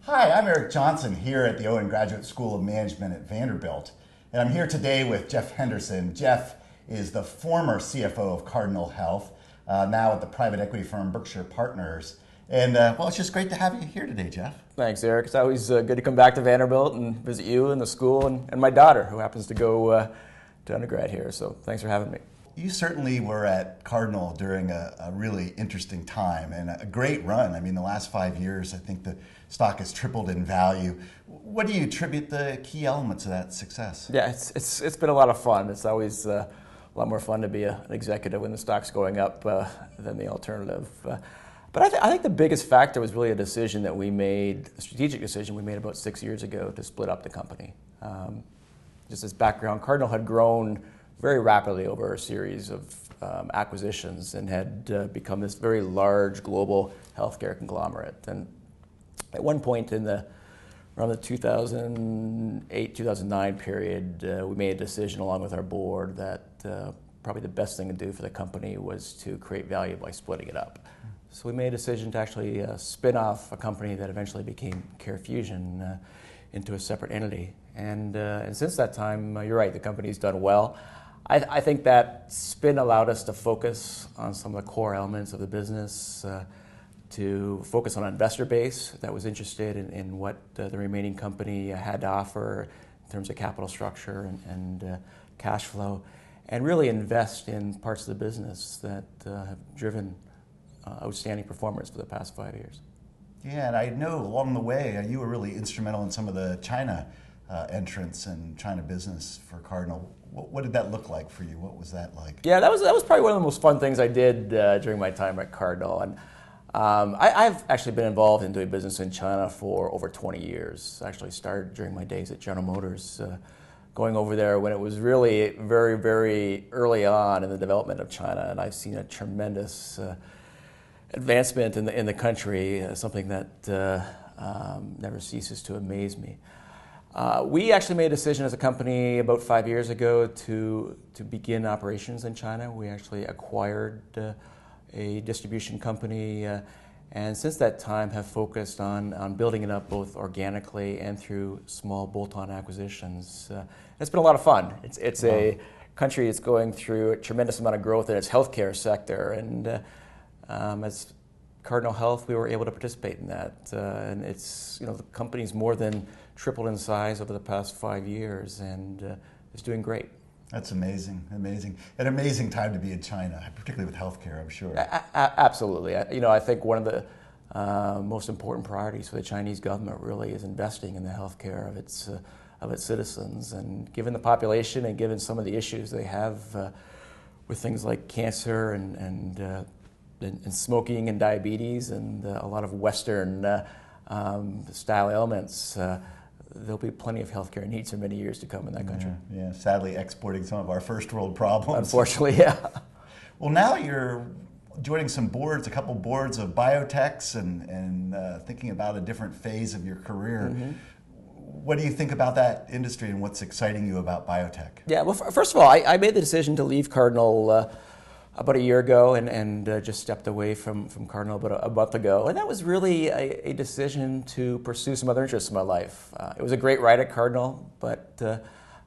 Hi, I'm Eric Johnson here at the Owen Graduate School of Management at Vanderbilt. And I'm here today with Jeff Henderson. Jeff is the former CFO of Cardinal Health, now at the private equity firm Berkshire Partners. And well, it's just great to have you here today, Jeff. Thanks, Eric. It's always good to come back to Vanderbilt and visit you and the school and my daughter, who happens to go to undergrad here. So thanks for having me. You certainly were at Cardinal during a really interesting time and a great run. I mean, the last 5 years, I think the stock has tripled in value. What do you attribute the key elements of that success? Yeah, it's been a lot of fun. It's always a lot more fun to be an executive when the stock's going up than the alternative. But I think the biggest factor was really a strategic decision we made about 6 years ago to split up the company. Just as background, Cardinal had grown very rapidly over a series of acquisitions and had become this very large global healthcare conglomerate. And at one point around the 2008-2009 period, we made a decision along with our board that probably the best thing to do for the company was to create value by splitting it up. So we made a decision to actually spin off a company that eventually became CareFusion into a separate entity. And since that time, you're right, the company's done well. I think that spin allowed us to focus on some of the core elements of the business, to focus on an investor base that was interested in what the remaining company had to offer in terms of capital structure and cash flow, and really invest in parts of the business that have driven outstanding performance for the past 5 years. Yeah, and I know along the way you were really instrumental in some of the China entrance and China business for Cardinal. What did that look like for you? What was that like? Yeah, that was probably one of the most fun things I did during my time at Cardinal. And I've actually been involved in doing business in China for over 20 years. I actually started during my days at General Motors, going over there when it was really very, very early on in the development of China. And I've seen a tremendous advancement in the country, something that never ceases to amaze me. We actually made a decision as a company about 5 years ago to begin operations in China. We actually acquired a distribution company, and since that time have focused on building it up both organically and through small bolt-on acquisitions. It's been a lot of fun. It's a country that's going through a tremendous amount of growth in its healthcare sector, and as Cardinal Health, we were able to participate in that. And the company's more than tripled in size over the past 5 years, and it's doing great. That's amazing, amazing. An amazing time to be in China, particularly with healthcare, I'm sure. Absolutely. I think one of the most important priorities for the Chinese government really is investing in the healthcare of its citizens. And given the population and given some of the issues they have with things like cancer and smoking and diabetes and a lot of Western style ailments, there'll be plenty of healthcare needs for many years to come in that country. Yeah, sadly exporting some of our first world problems. Unfortunately, yeah. Well, now you're joining a couple boards of biotechs and thinking about a different phase of your career. Mm-hmm. What do you think about that industry and what's exciting you about biotech? Yeah, well, first of all, I made the decision to leave Cardinal about a year ago and just stepped away from Cardinal about a month ago. And that was really a decision to pursue some other interests in my life. It was a great ride at Cardinal, but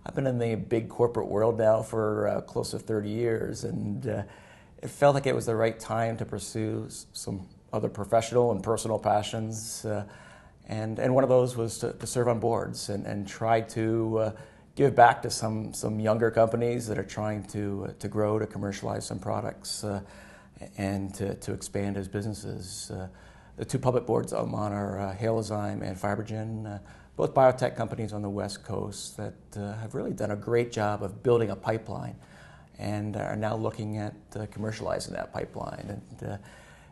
I've been in the big corporate world now for close to 30 years, and it felt like it was the right time to pursue some other professional and personal passions. And one of those was to serve on boards and try to give back to some younger companies that are trying to grow, to commercialize some products, and to expand as businesses. The two public boards I'm on are Halozyme and FibroGen, both biotech companies on the West Coast that have really done a great job of building a pipeline and are now looking at commercializing that pipeline. And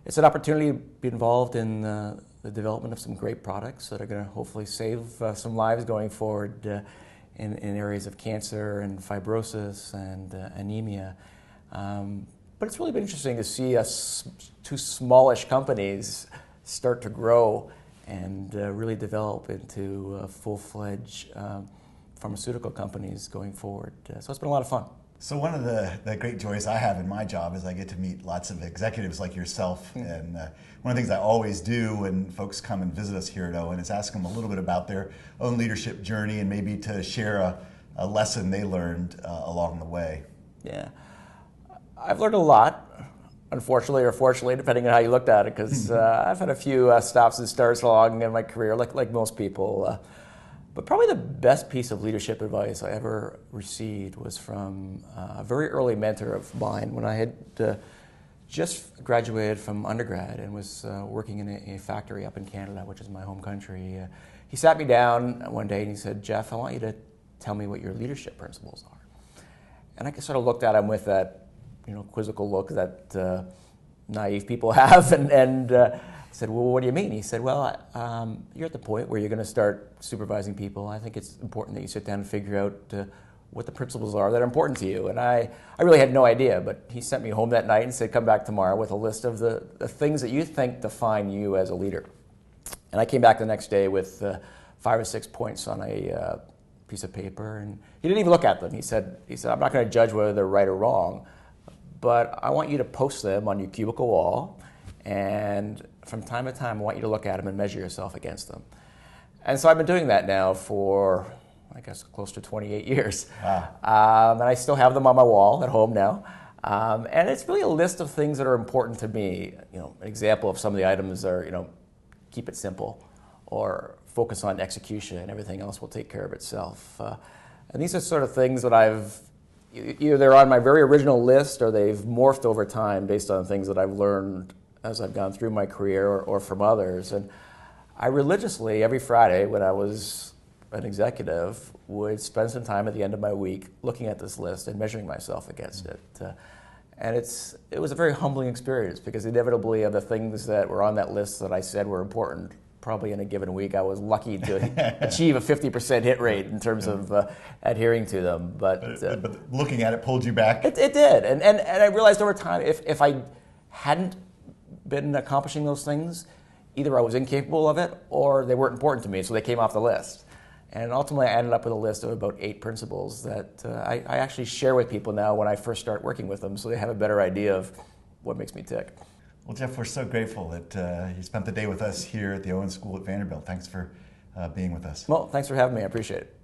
it's an opportunity to be involved in the development of some great products that are going to hopefully save some lives going forward in areas of cancer and fibrosis and anemia. But it's really been interesting to see two smallish companies start to grow and really develop into full-fledged pharmaceutical companies going forward. So it's been a lot of fun. So one of the great joys I have in my job is I get to meet lots of executives like yourself. And one of the things I always do when folks come and visit us here at Owen is ask them a little bit about their own leadership journey and maybe to share a lesson they learned along the way. Yeah. I've learned a lot, unfortunately or fortunately, depending on how you looked at it, because I've had a few stops and starts along in my career, like most people. But probably the best piece of leadership advice I ever received was from a very early mentor of mine when I had just graduated from undergrad and was working in a factory up in Canada, which is my home country. He sat me down one day and he said, "Jeff, I want you to tell me what your leadership principles are." And I sort of looked at him with that, quizzical look that naive people have, and said, "Well, what do you mean?" He said, "Well, you're at the point where you're going to start supervising people. I think it's important that you sit down and figure out what the principles are that are important to you." And I really had no idea, but he sent me home that night and said, "Come back tomorrow with a list of the things that you think define you as a leader." And I came back the next day with 5 or 6 points on a piece of paper, and he didn't even look at them. He said, "I'm not going to judge whether they're right or wrong, but I want you to post them on your cubicle wall, and from time to time, I want you to look at them and measure yourself against them." And so I've been doing that now for, I guess, close to 28 years. Wow. And I still have them on my wall at home now. And it's really a list of things that are important to me. An example of some of the items are, keep it simple, or focus on execution, and everything else will take care of itself. And these are sort of things that either they're on my very original list or they've morphed over time based on things that I've learned as I've gone through my career or from others. And I religiously, every Friday when I was an executive, would spend some time at the end of my week looking at this list and measuring myself against it. And it was a very humbling experience, because inevitably of the things that were on that list that I said were important, probably in a given week I was lucky to achieve a 50% hit rate in terms of adhering to them. But looking at it pulled you back? It did. And I realized over time, if I hadn't been accomplishing those things, either I was incapable of it or they weren't important to me, so they came off the list. And ultimately, I ended up with a list of about 8 principles that I actually share with people now when I first start working with them, so they have a better idea of what makes me tick. Well, Jeff, we're so grateful that you spent the day with us here at the Owen School at Vanderbilt. Thanks for being with us. Well, thanks for having me. I appreciate it.